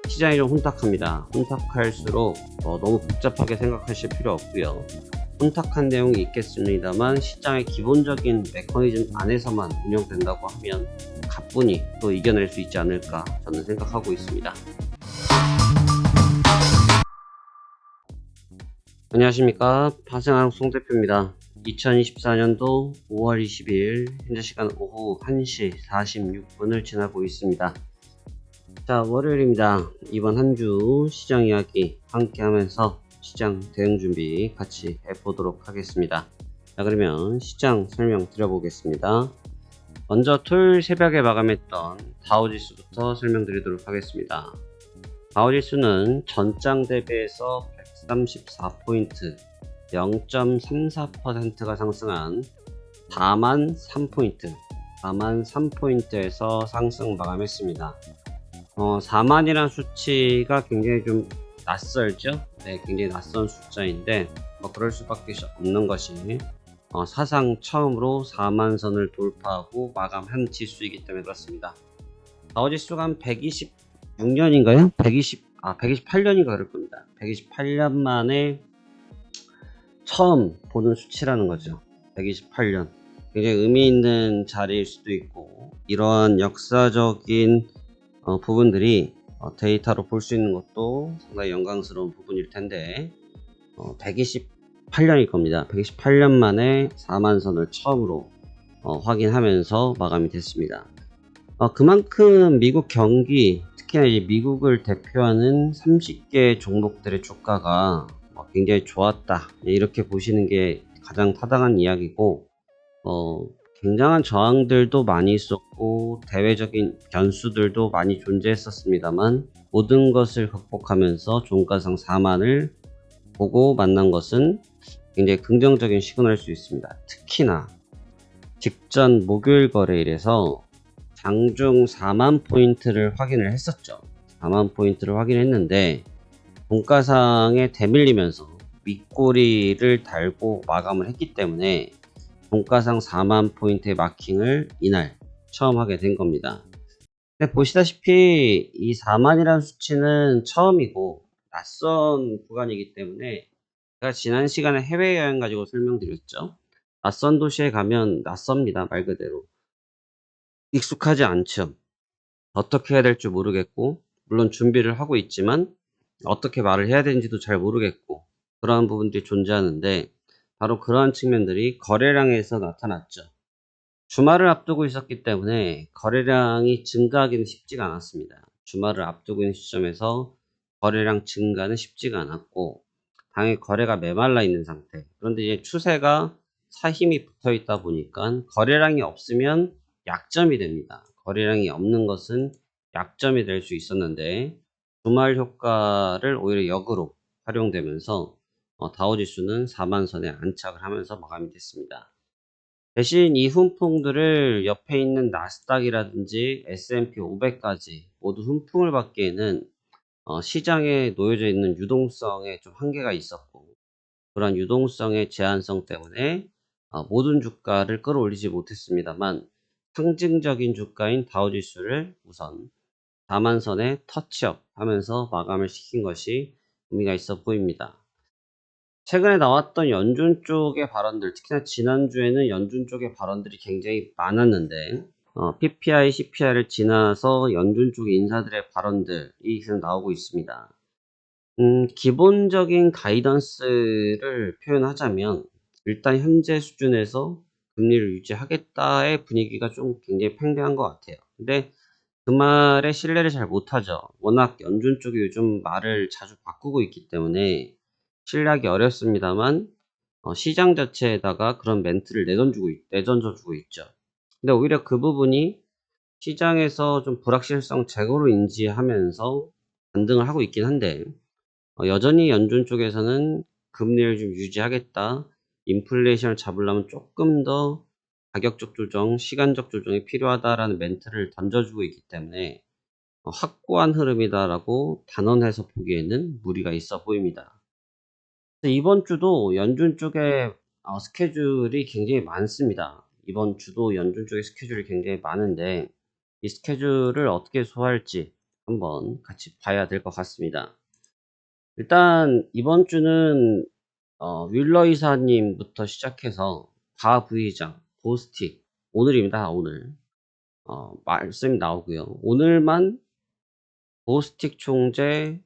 시장이 좀 혼탁합니다. 혼탁할수록 너무 복잡하게 생각하실 필요 없고요. 혼탁한 내용이 있겠습니다만 시장의 기본적인 메커니즘 안에서만 운영된다고 하면 가뿐히 또 이겨낼 수 있지 않을까 저는 생각하고 있습니다. 안녕하십니까, 파생한국 송 대표입니다. 2024년도 5월 20일 현재 시간 오후 1시 46분을 지나고 있습니다. 자, 월요일입니다. 이번 한 주 시장 이야기 함께 하면서 시장 대응 준비 같이 해보도록 하겠습니다. 자, 그러면 시장 설명 드려보겠습니다. 먼저 토요일 새벽에 마감했던 다우지수부터 설명드리도록 하겠습니다. 다우지수는 전장 대비해서 134포인트 0.34%가 상승한 43포인트에서 상승 마감했습니다. 4만이라는 수치가 굉장히 좀 낯설죠? 네, 굉장히 낯선 숫자인데 그럴 수밖에 없는 것이 사상 처음으로 4만선을 돌파하고 마감한 지수이기 때문에 그렇습니다. 다우지수가 한 126년인가요? 128년인가 그럴 겁니다. 128년 만에 처음 보는 수치라는 거죠. 128년. 굉장히 의미 있는 자리일 수도 있고, 이러한 역사적인 부분들이 데이터로 볼 수 있는 것도 상당히 영광스러운 부분일 텐데 128년일 겁니다. 128년 만에 4만선을 처음으로 확인하면서 마감이 됐습니다. 그만큼 미국 경기, 특히나 이제 미국을 대표하는 30개 종목들의 주가가 굉장히 좋았다, 이렇게 보시는 게 가장 타당한 이야기고, 굉장한 저항들도 많이 있었고 대외적인 변수들도 많이 존재했었습니다만 모든 것을 극복하면서 종가상 4만을 보고 만난 것은 굉장히 긍정적인 시그널일 수 있습니다. 특히나 직전 목요일 거래일에서 장중 4만 포인트를 확인을 했었죠. 4만 포인트를 확인했는데 종가상에 대밀리면서 윗꼬리를 달고 마감을 했기 때문에 종가상 4만 포인트의 마킹을 이날 처음 하게 된 겁니다. 근데 보시다시피 이 4만이라는 수치는 처음이고 낯선 구간이기 때문에 제가 지난 시간에 해외여행 가지고 설명드렸죠. 낯선 도시에 가면 낯섭니다. 말 그대로 익숙하지 않죠. 어떻게 해야 될지 모르겠고, 물론 준비를 하고 있지만 어떻게 말을 해야 되는지도 잘 모르겠고, 그러한 부분들이 존재하는데 바로 그러한 측면들이 거래량에서 나타났죠. 주말을 앞두고 있었기 때문에 거래량이 증가하기는 쉽지가 않았습니다. 주말을 앞두고 있는 시점에서 거래량 증가는 쉽지가 않았고, 당연히 거래가 메말라 있는 상태. 그런데 이제 추세가 사힘이 붙어 있다 보니까 거래량이 없으면 약점이 됩니다. 거래량이 없는 것은 약점이 될 수 있었는데 주말 효과를 오히려 역으로 활용되면서 다우지수는 4만선에 안착을 하면서 마감이 됐습니다. 대신 이 훈풍들을 옆에 있는 나스닥이라든지 S&P 500까지 모두 훈풍을 받기에는 시장에 놓여져 있는 유동성에 좀 한계가 있었고, 그런 유동성의 제한성 때문에 모든 주가를 끌어올리지 못했습니다만 상징적인 주가인 다우지수를 우선 4만선에 터치업 하면서 마감을 시킨 것이 의미가 있어 보입니다. 최근에 나왔던 연준 쪽의 발언들, 특히나 지난주에는 연준 쪽의 발언들이 굉장히 많았는데 PPI, CPI를 지나서 연준 쪽 인사들의 발언들이 계속 나오고 있습니다. 기본적인 가이던스를 표현하자면 일단 현재 수준에서 금리를 유지하겠다의 분위기가 좀 굉장히 팽배한 것 같아요. 근데 그 말에 신뢰를 잘 못하죠. 워낙 연준 쪽이 요즘 말을 자주 바꾸고 있기 때문에 신뢰하기 어렵습니다만 시장 자체에다가 그런 멘트를 내던져주고 있죠. 근데 오히려 그 부분이 시장에서 좀 불확실성 제거로 인지하면서 반등을 하고 있긴 한데 여전히 연준 쪽에서는 금리를 좀 유지하겠다, 인플레이션을 잡으려면 조금 더 가격적 조정, 시간적 조정이 필요하다라는 멘트를 던져주고 있기 때문에 확고한 흐름이다라고 단언해서 보기에는 무리가 있어 보입니다. 이번 주도 연준 쪽에 스케줄이 굉장히 많습니다. 이번 주도 연준 쪽의 스케줄이 굉장히 많은데 이 스케줄을 어떻게 소화할지, 한번 같이 봐야 될 것 같습니다. 일단 이번 주는 윌러 이사님부터 시작해서 바 부의장, 보스틱, 오늘입니다. 오늘 말씀이 나오고요. 오늘만 보스틱 총재,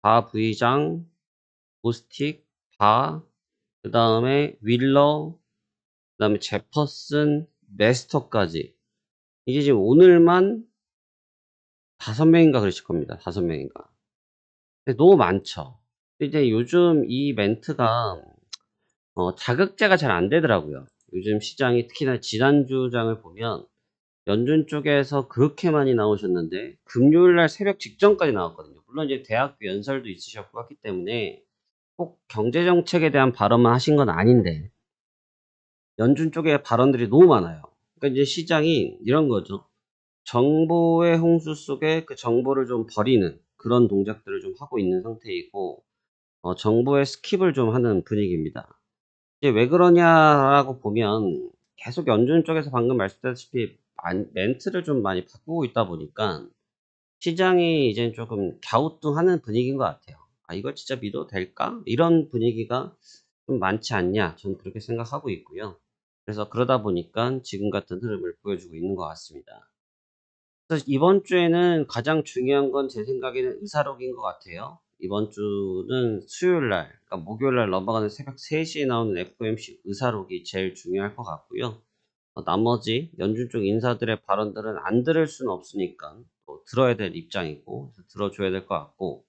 바 부의장, 보스틱, 바, 그 다음에 윌러, 그 다음에 제퍼슨, 메스터까지 이게 지금 오늘만 5명인가 그러실 겁니다. 5명인가. 너무 많죠. 이제 요즘 이 멘트가 자극제가 잘 안 되더라고요. 요즘 시장이 특히나 지난주장을 보면 연준 쪽에서 그렇게 많이 나오셨는데 금요일날 새벽 직전까지 나왔거든요. 물론 이제 대학교 연설도 있으셨고 했기 때문에 꼭 경제정책에 대한 발언만 하신 건 아닌데 연준 쪽에 발언들이 너무 많아요. 그러니까 이제 시장이 이런 거죠. 정보의 홍수 속에 그 정보를 좀 버리는 그런 동작들을 좀 하고 있는 상태이고 정보의 스킵을 좀 하는 분위기입니다. 이게 왜 그러냐라고 보면 계속 연준 쪽에서 방금 말씀드렸다시피 멘트를 좀 많이 바꾸고 있다 보니까 시장이 이제 조금 갸우뚱하는 분위기인 것 같아요. 아, 이걸 진짜 믿어도 될까? 이런 분위기가 좀 많지 않냐? 저는 그렇게 생각하고 있고요. 그래서 그러다 보니까 지금 같은 흐름을 보여주고 있는 것 같습니다. 그래서 이번 주에는 가장 중요한 건 제 생각에는 의사록인 것 같아요. 이번 주는 수요일 날, 그러니까 목요일 날 넘어가는 새벽 3시에 나오는 FOMC 의사록이 제일 중요할 것 같고요. 나머지 연준 쪽 인사들의 발언들은 안 들을 수는 없으니까 또 들어야 될 입장이고 들어줘야 될 것 같고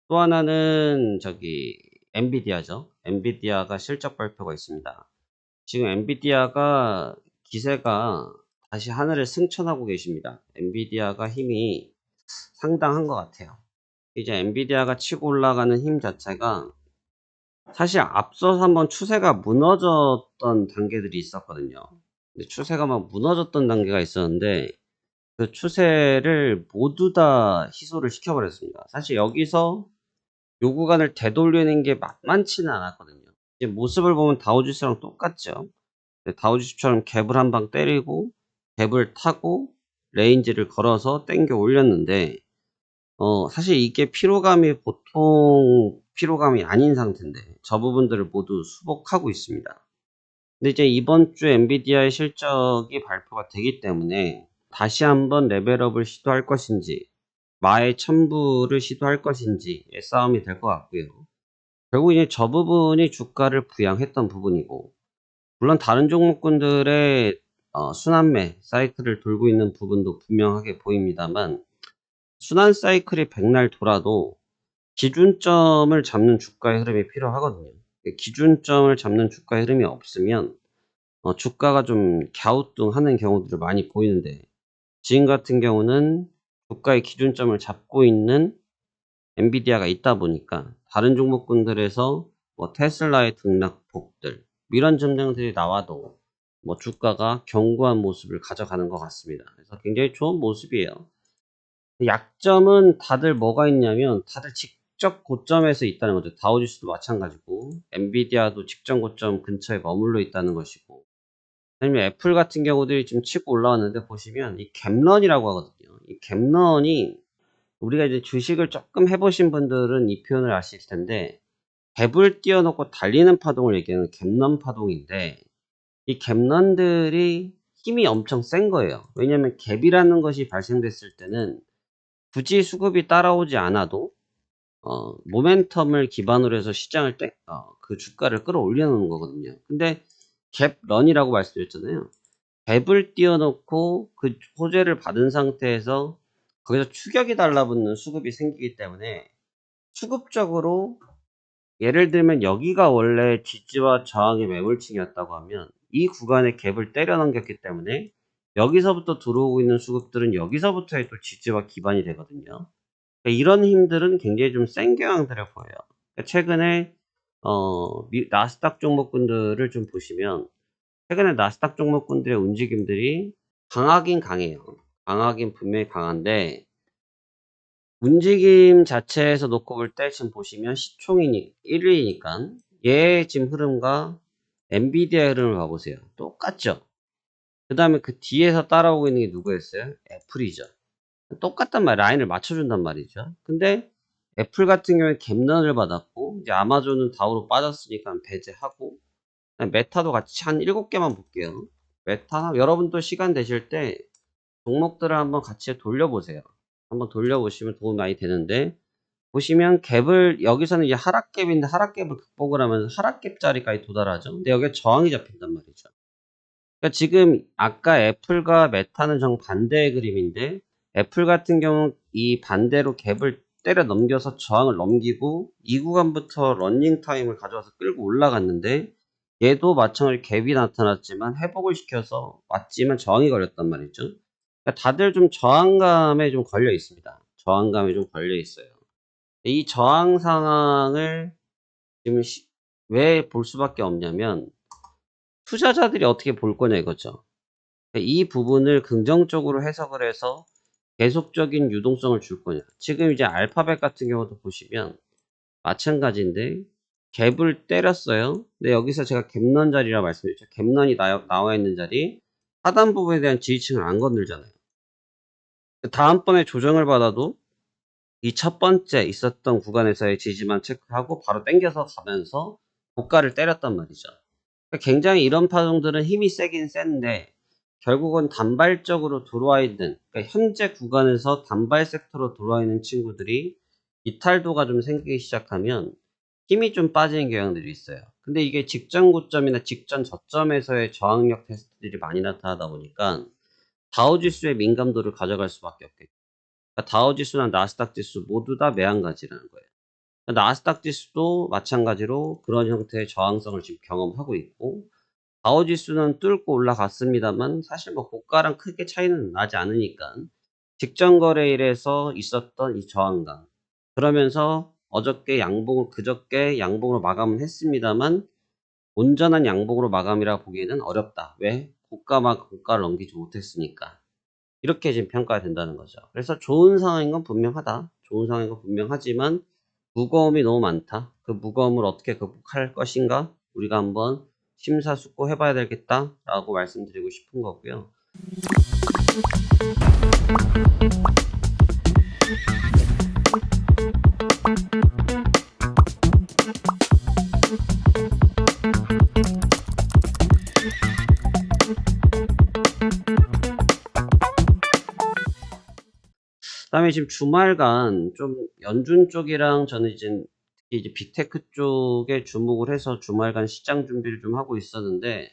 또 하나는 저기 엔비디아죠. 엔비디아가 실적 발표가 있습니다. 지금 엔비디아가 기세가 다시 하늘을 승천하고 계십니다. 엔비디아가 힘이 상당한 것 같아요. 이제 엔비디아가 치고 올라가는 힘 자체가 사실 앞서서 한번 추세가 무너졌던 단계들이 있었거든요. 근데 추세가 막 무너졌던 단계가 있었는데 그 추세를 모두 다 희소를 시켜버렸습니다. 사실 여기서 요 구간을 되돌리는 게 만만치는 않았거든요. 이제 모습을 보면 다우지수랑 똑같죠. 다우지수처럼 갭을 한 방 때리고 갭을 타고 레인지를 걸어서 땡겨 올렸는데 사실 이게 피로감이 보통 피로감이 아닌 상태인데 저 부분들을 모두 수복하고 있습니다. 근데 이제 이번 주 엔비디아의 실적이 발표가 되기 때문에 다시 한번 레벨업을 시도할 것인지 마의 첨부를 시도할 것인지의 싸움이 될 것 같고요. 결국 이제 저 부분이 주가를 부양했던 부분이고 물론 다른 종목군들의 순환매 사이클을 돌고 있는 부분도 분명하게 보입니다만 순환 사이클이 백날 돌아도 기준점을 잡는 주가의 흐름이 필요하거든요. 기준점을 잡는 주가의 흐름이 없으면 주가가 좀 갸우뚱하는 경우들을 많이 보이는데 지금 같은 경우는 주가의 기준점을 잡고 있는 엔비디아가 있다 보니까 다른 종목군들에서 뭐 테슬라의 등락폭들 이런 증명들이 나와도 뭐 주가가 견고한 모습을 가져가는 것 같습니다. 그래서 굉장히 좋은 모습이에요. 약점은 다들 뭐가 있냐면 다들 직접 고점에서 있다는 거죠. 다우지수도 마찬가지고 엔비디아도 직전 고점 근처에 머물러 있다는 것이고 아니면 애플 같은 경우들이 지금 치고 올라왔는데 보시면 이 갭런이라고 하거든요. 이 갭런이 우리가 이제 주식을 조금 해보신 분들은 이 표현을 아실 텐데 갭을 띄워놓고 달리는 파동을 얘기하는 갭런 파동인데 이 갭런들이 힘이 엄청 센 거예요. 왜냐하면 갭이라는 것이 발생됐을 때는 굳이 수급이 따라오지 않아도 모멘텀을 기반으로 해서 시장을 그 주가를 끌어올려놓는 거거든요. 근데 갭런이라고 말씀드렸잖아요. 갭을 띄워놓고 그 호재를 받은 상태에서 거기서 추격이 달라붙는 수급이 생기기 때문에 수급적으로 예를 들면 여기가 원래 지지와 저항의 매물층이었다고 하면 이 구간에 갭을 때려 넘겼기 때문에 여기서부터 들어오고 있는 수급들은 여기서부터의 또 지지와 기반이 되거든요. 그러니까 이런 힘들은 굉장히 좀 센 경향들을 보여요. 그러니까 최근에 나스닥 종목군들을 좀 보시면 최근에 나스닥 종목군들의 움직임들이 강하긴 강해요. 강하긴 분명히 강한데 움직임 자체에서 놓고 볼 때 지금 보시면 시총이 1위니까 얘 지금 흐름과 엔비디아 흐름을 봐보세요. 똑같죠? 그 다음에 그 뒤에서 따라오고 있는 게 누구였어요? 애플이죠. 똑같단 말이에요. 라인을 맞춰준단 말이죠. 근데 애플 같은 경우에 갭런을 받았고, 이제 아마존은 다우로 빠졌으니까 배제하고, 메타도 같이 한 7개만 볼게요. 메타, 여러분도 시간 되실 때 종목들을 한번 같이 돌려보세요. 한번 돌려보시면 도움이 많이 되는데, 보시면 갭을, 여기서는 이제 하락갭인데 하락갭을 극복을 하면서 하락갭 자리까지 도달하죠. 근데 여기에 저항이 잡힌단 말이죠. 그러니까 지금 아까 애플과 메타는 정반대의 그림인데, 애플 같은 경우 이 반대로 갭을 때려 넘겨서 저항을 넘기고 이 구간부터 런닝 타임을 가져와서 끌고 올라갔는데, 얘도 마찬가지로 갭이 나타났지만 회복을 시켜서 왔지만 저항이 걸렸단 말이죠. 그러니까 다들 좀 저항감에 좀 걸려 있습니다. 저항감에 좀 걸려 있어요. 이 저항 상황을 지금 왜 볼 수밖에 없냐면, 투자자들이 어떻게 볼 거냐 이거죠. 이 부분을 긍정적으로 해석을 해서 계속적인 유동성을 줄 거냐. 지금 이제 알파벳 같은 경우도 보시면 마찬가지인데, 갭을 때렸어요. 근데 여기서 제가 갭런 자리라 말씀드렸죠. 갭런이 나와 있는 자리, 하단 부분에 대한 지지층을 안 건들잖아요. 다음번에 조정을 받아도 이 첫 번째 있었던 구간에서의 지지만 체크하고 바로 당겨서 가면서 고가를 때렸단 말이죠. 그러니까 굉장히 이런 파동들은 힘이 세긴 센데, 결국은 단발적으로 들어와 있는, 그러니까 현재 구간에서 단발 섹터로 들어와 있는 친구들이 이탈도가 좀 생기기 시작하면 힘이 좀 빠지는 경향들이 있어요. 근데 이게 직전 고점이나 직전 저점에서의 저항력 테스트들이 많이 나타나다 보니까 다우지수의 민감도를 가져갈 수밖에 없겠죠. 그러니까 다우지수나 나스닥 지수 모두 다 매한가지라는 거예요. 그러니까 나스닥 지수도 마찬가지로 그런 형태의 저항성을 지금 경험하고 있고, 다우지수는 뚫고 올라갔습니다만 사실 뭐 고가랑 크게 차이는 나지 않으니까 직전 거래일에서 있었던 이 저항감, 그러면서 그저께 양봉으로 마감은 했습니다만 온전한 양봉으로 마감이라 보기에는 어렵다. 왜? 고가를 넘기지 못했으니까. 이렇게 지금 평가가 된다는 거죠. 그래서 좋은 상황인 건 분명하다. 좋은 상황인 건 분명하지만 무거움이 너무 많다. 그 무거움을 어떻게 극복할 것인가? 우리가 한번 심사숙고해 봐야 되겠다라고 말씀드리고 싶은 거고요. 그다음에 지금 주말간 좀 연준 쪽이랑 저는 특히 이제 빅테크 쪽에 주목을 해서 주말간 시장 준비를 좀 하고 있었는데,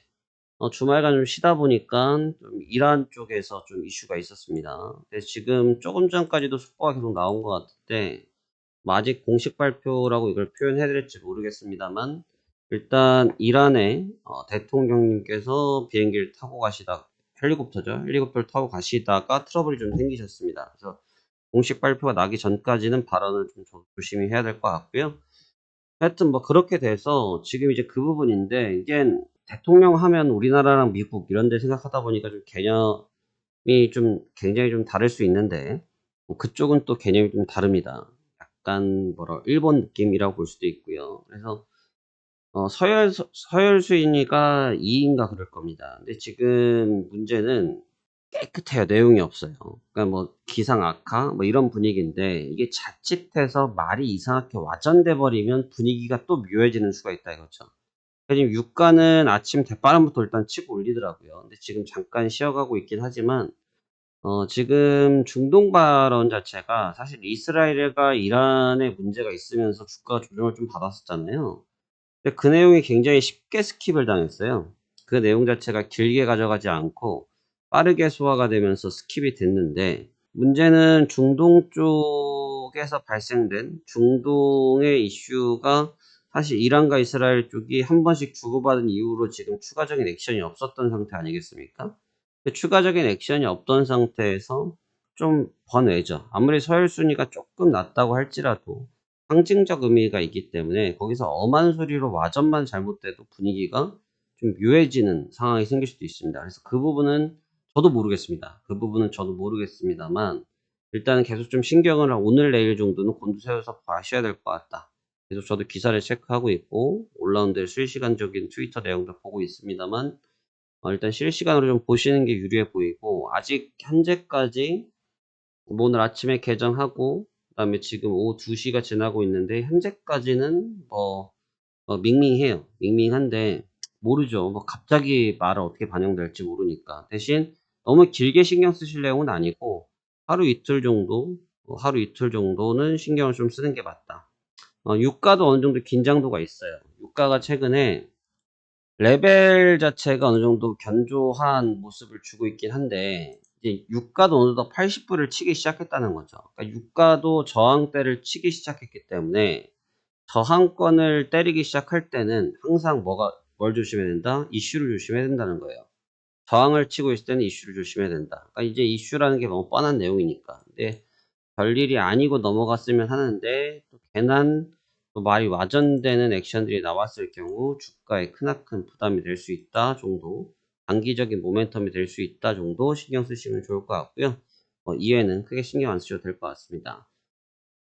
주말간 좀 쉬다 보니까 좀 이란 쪽에서 좀 이슈가 있었습니다. 그래서 지금 조금 전까지도 속보가 계속 나온 것 같은데, 뭐 아직 공식 발표라고 이걸 표현해야 될지 모르겠습니다만, 일단 이란의 대통령님께서 비행기를 타고 가시다, 헬리콥터를 타고 가시다가 트러블이 좀 생기셨습니다. 그래서 공식 발표가 나기 전까지는 발언을 좀 조심히 해야 될 것 같고요. 하여튼 뭐 그렇게 돼서 지금 이제 그 부분인데, 이게 대통령 하면 우리나라랑 미국 이런 데 생각하다 보니까 좀 개념이 좀 굉장히 좀 다를 수 있는데, 뭐 그쪽은 또 개념이 좀 다릅니다. 약간 일본 느낌이라고 볼 수도 있고요. 그래서 서열수인이가 2인가 그럴 겁니다. 근데 지금 문제는 깨끗해요. 내용이 없어요. 그러니까 뭐 기상 악화 뭐 이런 분위기인데, 이게 자칫해서 말이 이상하게 와전돼 버리면 분위기가 또 묘해지는 수가 있다 이거죠. 지금 유가는 아침 대바람부터 일단 치고 올리더라고요. 근데 지금 잠깐 쉬어가고 있긴 하지만, 지금 중동 발언 자체가 사실 이스라엘과 이란에 문제가 있으면서 주가가 조정을 좀 받았었잖아요. 근데 그 내용이 굉장히 쉽게 스킵을 당했어요. 그 내용 자체가 길게 가져가지 않고 빠르게 소화가 되면서 스킵이 됐는데, 문제는 중동 쪽에서 발생된 중동의 이슈가 사실 이란과 이스라엘 쪽이 한 번씩 주고받은 이후로 지금 추가적인 액션이 없었던 상태 아니겠습니까? 추가적인 액션이 없던 상태에서 좀 번외죠. 아무리 서열 순위가 조금 낮다고 할지라도 상징적 의미가 있기 때문에 거기서 엄한 소리로 와전만 잘못돼도 분위기가 좀 묘해지는 상황이 생길 수도 있습니다. 그래서 그 부분은 저도 모르겠습니다. 그 부분은 저도 모르겠습니다만, 일단은 계속 좀 신경을 오늘 내일 정도는 곤두세워서 봐셔야 될 것 같다. 계속 저도 기사를 체크하고 있고 올라운드 실시간적인 트위터 내용도 보고 있습니다만, 일단 실시간으로 좀 보시는 게 유리해 보이고, 아직 현재까지 뭐 오늘 아침에 개정하고 그다음에 지금 오후 2시가 지나고 있는데 현재까지는 밍밍해요. 밍밍한데 모르죠. 갑자기 말을 어떻게 반영될지 모르니까. 대신 너무 길게 신경 쓰실 내용은 아니고 하루 이틀 정도, 하루 이틀 정도는 신경을 좀 쓰는 게 맞다. 유가도 어느 정도 긴장도가 있어요. 유가가 최근에 레벨 자체가 어느 정도 견조한 모습을 주고 있긴 한데 이제 유가도 어느덧 80불을 치기 시작했다는 거죠. 그러니까 유가도 저항대를 치기 시작했기 때문에 저항권을 때리기 시작할 때는 항상 뭘 조심해야 된다? 이슈를 조심해야 된다는 거예요. 저항을 치고 있을 때는 이슈를 조심해야 된다. 그러니까 이제 이슈라는 게 너무 뻔한 내용이니까. 근데 별일이 아니고 넘어갔으면 하는데 또 괜한 또 말이 와전되는 액션들이 나왔을 경우 주가에 크나큰 부담이 될 수 있다 정도, 단기적인 모멘텀이 될 수 있다 정도 신경 쓰시면 좋을 것 같고요. 이외에는 크게 신경 안 쓰셔도 될 것 같습니다.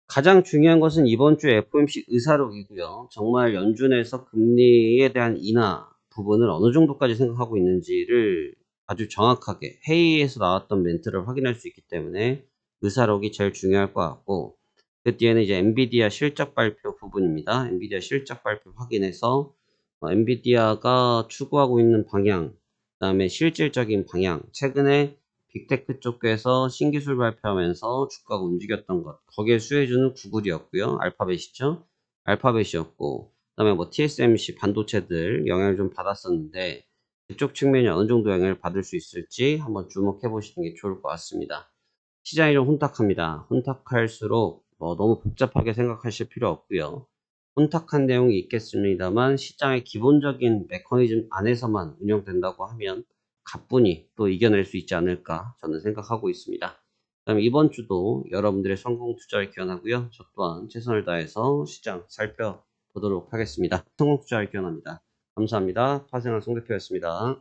가장 중요한 것은 이번 주 FOMC 의사록이고요. 정말 연준에서 금리에 대한 인하 부분을 어느 정도까지 생각하고 있는지를 아주 정확하게 회의에서 나왔던 멘트를 확인할 수 있기 때문에 의사록이 제일 중요할 것 같고, 그 뒤에는 이제 엔비디아 실적 발표 부분입니다. 엔비디아 실적 발표 확인해서 엔비디아가 추구하고 있는 방향, 그 다음에 실질적인 방향, 최근에 빅테크 쪽에서 신기술 발표하면서 주가가 움직였던 것, 거기에 수혜주는 구글이었고요. 알파벳이죠. 알파벳이었고, 그 다음에 TSMC 반도체들 영향을 좀 받았었는데 그쪽 측면이 어느 정도 영향을 받을 수 있을지 한번 주목해 보시는 게 좋을 것 같습니다. 시장이 좀 혼탁합니다. 혼탁할수록 너무 복잡하게 생각하실 필요 없고요. 혼탁한 내용이 있겠습니다만 시장의 기본적인 메커니즘 안에서만 운영된다고 하면 가뿐히 또 이겨낼 수 있지 않을까 저는 생각하고 있습니다. 그다음에 이번 주도 여러분들의 성공 투자를 기원하고요. 저 또한 최선을 다해서 시장 살펴보도록 하겠습니다. 성공 투자를 기원합니다. 감사합니다. 파생한 송 대표였습니다.